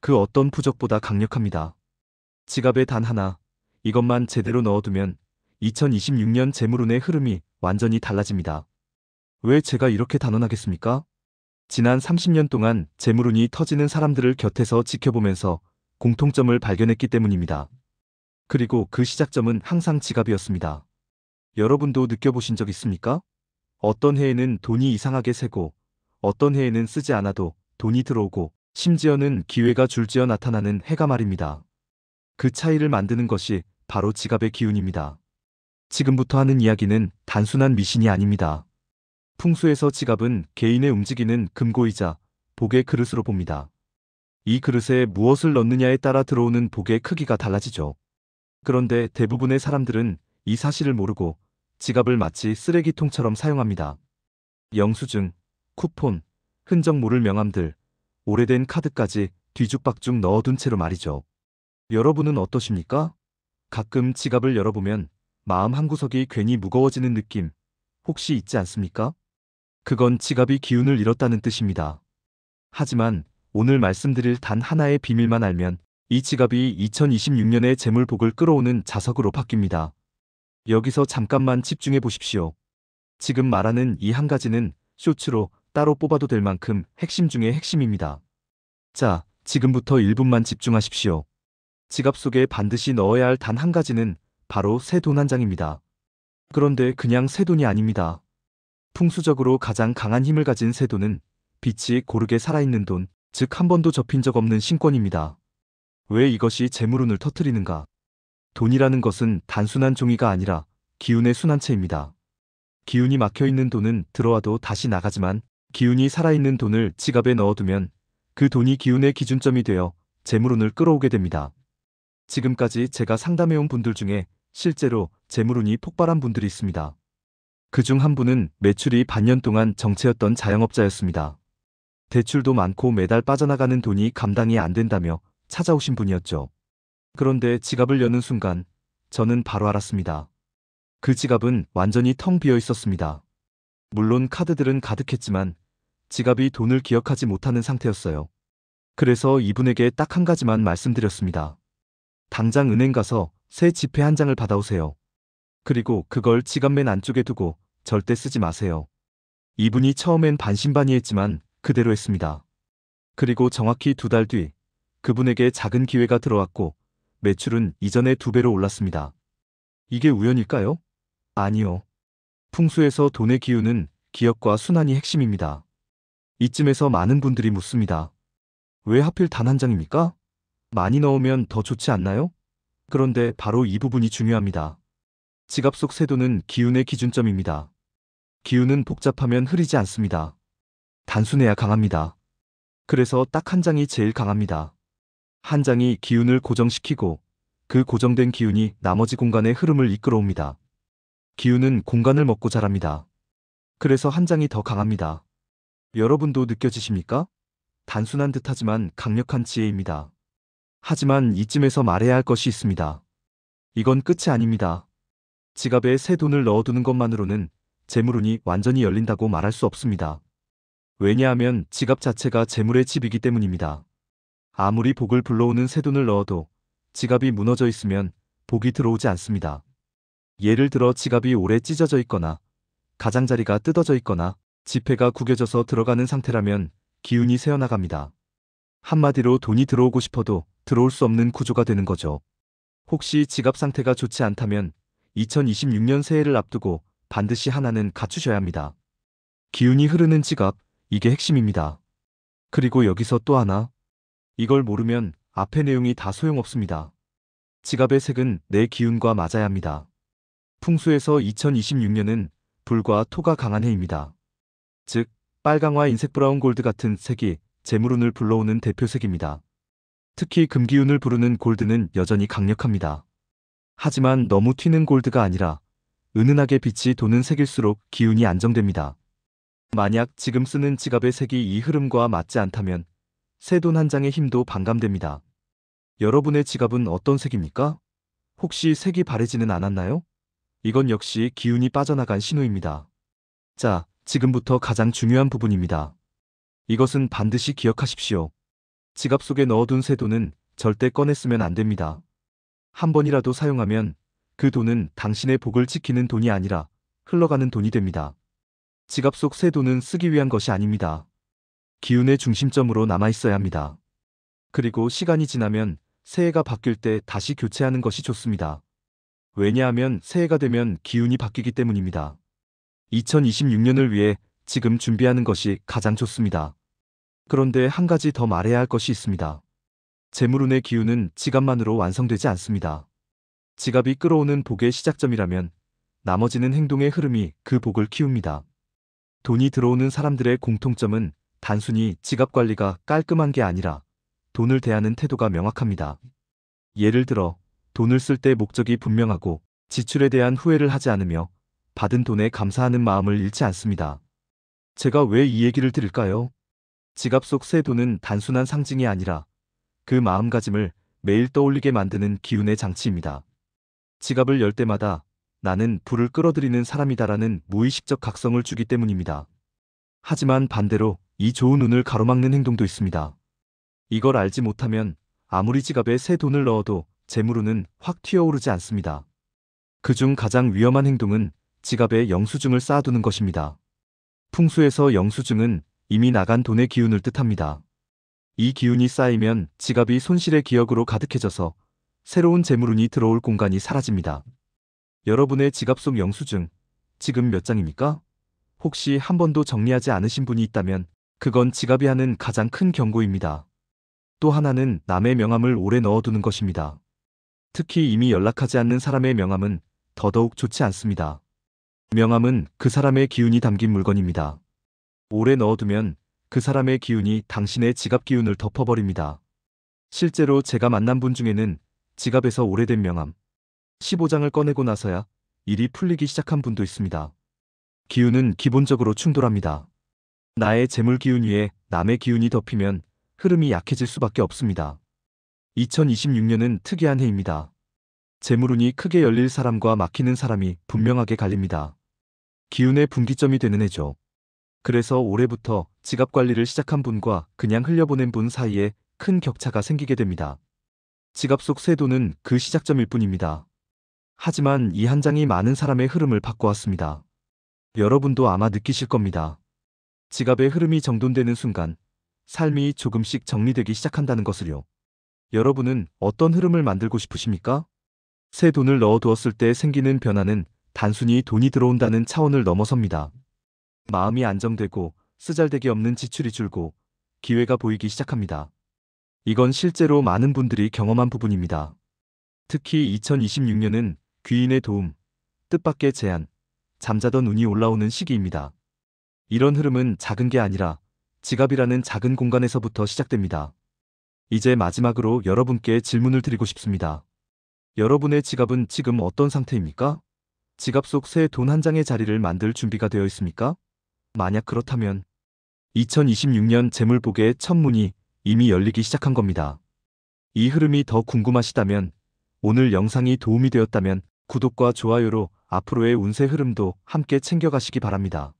그 어떤 부적보다 강력합니다. 지갑에 단 하나, 이것만 제대로 넣어두면 2026년 재물운의 흐름이 완전히 달라집니다. 왜 제가 이렇게 단언하겠습니까? 지난 30년 동안 재물운이 터지는 사람들을 곁에서 지켜보면서 공통점을 발견했기 때문입니다. 그리고 그 시작점은 항상 지갑이었습니다. 여러분도 느껴보신 적 있습니까? 어떤 해에는 돈이 이상하게 새고, 어떤 해에는 쓰지 않아도 돈이 들어오고, 심지어는 기회가 줄지어 나타나는 해가 말입니다. 그 차이를 만드는 것이 바로 지갑의 기운입니다. 지금부터 하는 이야기는 단순한 미신이 아닙니다. 풍수에서 지갑은 개인의 움직이는 금고이자 복의 그릇으로 봅니다. 이 그릇에 무엇을 넣느냐에 따라 들어오는 복의 크기가 달라지죠. 그런데 대부분의 사람들은 이 사실을 모르고 지갑을 마치 쓰레기통처럼 사용합니다. 영수증, 쿠폰, 흔적 모를 명함들, 오래된 카드까지 뒤죽박죽 넣어둔 채로 말이죠. 여러분은 어떠십니까? 가끔 지갑을 열어보면 마음 한구석이 괜히 무거워지는 느낌 혹시 있지 않습니까? 그건 지갑이 기운을 잃었다는 뜻입니다. 하지만 오늘 말씀드릴 단 하나의 비밀만 알면 이 지갑이 2026년의 재물복을 끌어오는 자석으로 바뀝니다. 여기서 잠깐만 집중해 보십시오. 지금 말하는 이 한 가지는 쇼츠로 따로 뽑아도 될 만큼 핵심 중의 핵심입니다. 자, 지금부터 1분만 집중하십시오. 지갑 속에 반드시 넣어야 할 단 한 가지는 바로 새 돈 한 장입니다. 그런데 그냥 새 돈이 아닙니다. 풍수적으로 가장 강한 힘을 가진 새 돈은 빛이 고르게 살아있는 돈, 즉 한 번도 접힌 적 없는 신권입니다. 왜 이것이 재물운을 터뜨리는가? 돈이라는 것은 단순한 종이가 아니라 기운의 순환체입니다. 기운이 막혀있는 돈은 들어와도 다시 나가지만 기운이 살아있는 돈을 지갑에 넣어두면 그 돈이 기운의 기준점이 되어 재물운을 끌어오게 됩니다. 지금까지 제가 상담해온 분들 중에 실제로 재물운이 폭발한 분들이 있습니다. 그중 한 분은 매출이 반년 동안 정체였던 자영업자였습니다. 대출도 많고 매달 빠져나가는 돈이 감당이 안 된다며 찾아오신 분이었죠. 그런데 지갑을 여는 순간 저는 바로 알았습니다. 그 지갑은 완전히 텅 비어 있었습니다. 물론 카드들은 가득했지만 지갑이 돈을 기억하지 못하는 상태였어요. 그래서 이분에게 딱 한 가지만 말씀드렸습니다. 당장 은행 가서 새 지폐 한 장을 받아오세요. 그리고 그걸 지갑 맨 안쪽에 두고 절대 쓰지 마세요. 이분이 처음엔 반신반의했지만 그대로 했습니다. 그리고 정확히 2달 뒤 그분에게 작은 기회가 들어왔고 매출은 이전의 2배로 올랐습니다. 이게 우연일까요? 아니요. 풍수에서 돈의 기운은 기억과 순환이 핵심입니다. 이쯤에서 많은 분들이 묻습니다. 왜 하필 단 한 장입니까? 많이 넣으면 더 좋지 않나요? 그런데 바로 이 부분이 중요합니다. 지갑 속 새 돈은 기운의 기준점입니다. 기운은 복잡하면 흐리지 않습니다. 단순해야 강합니다. 그래서 딱 한 장이 제일 강합니다. 한 장이 기운을 고정시키고 그 고정된 기운이 나머지 공간의 흐름을 이끌어옵니다. 기운은 공간을 먹고 자랍니다. 그래서 한 장이 더 강합니다. 여러분도 느껴지십니까? 단순한 듯하지만 강력한 지혜입니다. 하지만 이쯤에서 말해야 할 것이 있습니다. 이건 끝이 아닙니다. 지갑에 새 돈을 넣어두는 것만으로는 재물운이 완전히 열린다고 말할 수 없습니다. 왜냐하면 지갑 자체가 재물의 집이기 때문입니다. 아무리 복을 불러오는 새 돈을 넣어도 지갑이 무너져 있으면 복이 들어오지 않습니다. 예를 들어 지갑이 오래 찢어져 있거나 가장자리가 뜯어져 있거나 지폐가 구겨져서 들어가는 상태라면 기운이 새어나갑니다. 한마디로 돈이 들어오고 싶어도 들어올 수 없는 구조가 되는 거죠. 혹시 지갑 상태가 좋지 않다면 2026년 새해를 앞두고 반드시 하나는 갖추셔야 합니다. 기운이 흐르는 지갑, 이게 핵심입니다. 그리고 여기서 또 하나. 이걸 모르면 앞의 내용이 다 소용없습니다. 지갑의 색은 내 기운과 맞아야 합니다. 풍수에서 2026년은 불과 토가 강한 해입니다. 즉, 빨강과 인색 브라운 골드 같은 색이 재물운을 불러오는 대표색입니다. 특히 금기운을 부르는 골드는 여전히 강력합니다. 하지만 너무 튀는 골드가 아니라 은은하게 빛이 도는 색일수록 기운이 안정됩니다. 만약 지금 쓰는 지갑의 색이 이 흐름과 맞지 않다면 새 돈 한 장의 힘도 반감됩니다. 여러분의 지갑은 어떤 색입니까? 혹시 색이 바래지는 않았나요? 이건 역시 기운이 빠져나간 신호입니다. 자, 지금부터 가장 중요한 부분입니다. 이것은 반드시 기억하십시오. 지갑 속에 넣어둔 새 돈은 절대 꺼내 쓰면 안 됩니다. 한 번이라도 사용하면 그 돈은 당신의 복을 지키는 돈이 아니라 흘러가는 돈이 됩니다. 지갑 속 새 돈은 쓰기 위한 것이 아닙니다. 기운의 중심점으로 남아 있어야 합니다. 그리고 시간이 지나면 새해가 바뀔 때 다시 교체하는 것이 좋습니다. 왜냐하면 새해가 되면 기운이 바뀌기 때문입니다. 2026년을 위해 지금 준비하는 것이 가장 좋습니다. 그런데 한 가지 더 말해야 할 것이 있습니다. 재물운의 기운은 지갑만으로 완성되지 않습니다. 지갑이 끌어오는 복의 시작점이라면 나머지는 행동의 흐름이 그 복을 키웁니다. 돈이 들어오는 사람들의 공통점은 단순히 지갑 관리가 깔끔한 게 아니라 돈을 대하는 태도가 명확합니다. 예를 들어 돈을 쓸 때 목적이 분명하고 지출에 대한 후회를 하지 않으며 받은 돈에 감사하는 마음을 잃지 않습니다. 제가 왜 이 얘기를 드릴까요? 지갑 속 새 돈은 단순한 상징이 아니라 그 마음가짐을 매일 떠올리게 만드는 기운의 장치입니다. 지갑을 열 때마다 나는 불을 끌어들이는 사람이다라는 무의식적 각성을 주기 때문입니다. 하지만 반대로 이 좋은 운을 가로막는 행동도 있습니다. 이걸 알지 못하면 아무리 지갑에 새 돈을 넣어도 재물운은 확 튀어오르지 않습니다. 그중 가장 위험한 행동은 지갑에 영수증을 쌓아두는 것입니다. 풍수에서 영수증은 이미 나간 돈의 기운을 뜻합니다. 이 기운이 쌓이면 지갑이 손실의 기억으로 가득해져서 새로운 재물운이 들어올 공간이 사라집니다. 여러분의 지갑 속 영수증, 지금 몇 장입니까? 혹시 한 번도 정리하지 않으신 분이 있다면 그건 지갑이 하는 가장 큰 경고입니다. 또 하나는 남의 명함을 오래 넣어두는 것입니다. 특히 이미 연락하지 않는 사람의 명함은 더더욱 좋지 않습니다. 명함은 그 사람의 기운이 담긴 물건입니다. 오래 넣어두면 그 사람의 기운이 당신의 지갑 기운을 덮어버립니다. 실제로 제가 만난 분 중에는 지갑에서 오래된 명함 15장을 꺼내고 나서야 일이 풀리기 시작한 분도 있습니다. 기운은 기본적으로 충돌합니다. 나의 재물 기운 위에 남의 기운이 덮이면 흐름이 약해질 수밖에 없습니다. 2026년은 특이한 해입니다. 재물운이 크게 열릴 사람과 막히는 사람이 분명하게 갈립니다. 기운의 분기점이 되는 해죠. 그래서 올해부터 지갑 관리를 시작한 분과 그냥 흘려보낸 분 사이에 큰 격차가 생기게 됩니다. 지갑 속 새 돈은 그 시작점일 뿐입니다. 하지만 이 한 장이 많은 사람의 흐름을 바꿔왔습니다. 여러분도 아마 느끼실 겁니다. 지갑의 흐름이 정돈되는 순간 삶이 조금씩 정리되기 시작한다는 것을요. 여러분은 어떤 흐름을 만들고 싶으십니까? 새 돈을 넣어두었을 때 생기는 변화는 단순히 돈이 들어온다는 차원을 넘어섭니다. 마음이 안정되고 쓰잘데기 없는 지출이 줄고 기회가 보이기 시작합니다. 이건 실제로 많은 분들이 경험한 부분입니다. 특히 2026년은 귀인의 도움, 뜻밖의 제안, 잠자던 운이 올라오는 시기입니다. 이런 흐름은 작은 게 아니라 지갑이라는 작은 공간에서부터 시작됩니다. 이제 마지막으로 여러분께 질문을 드리고 싶습니다. 여러분의 지갑은 지금 어떤 상태입니까? 지갑 속 새 돈 한 장의 자리를 만들 준비가 되어 있습니까? 만약 그렇다면 2026년 재물복의 첫 문이 이미 열리기 시작한 겁니다. 이 흐름이 더 궁금하시다면 오늘 영상이 도움이 되었다면 구독과 좋아요로 앞으로의 운세 흐름도 함께 챙겨가시기 바랍니다.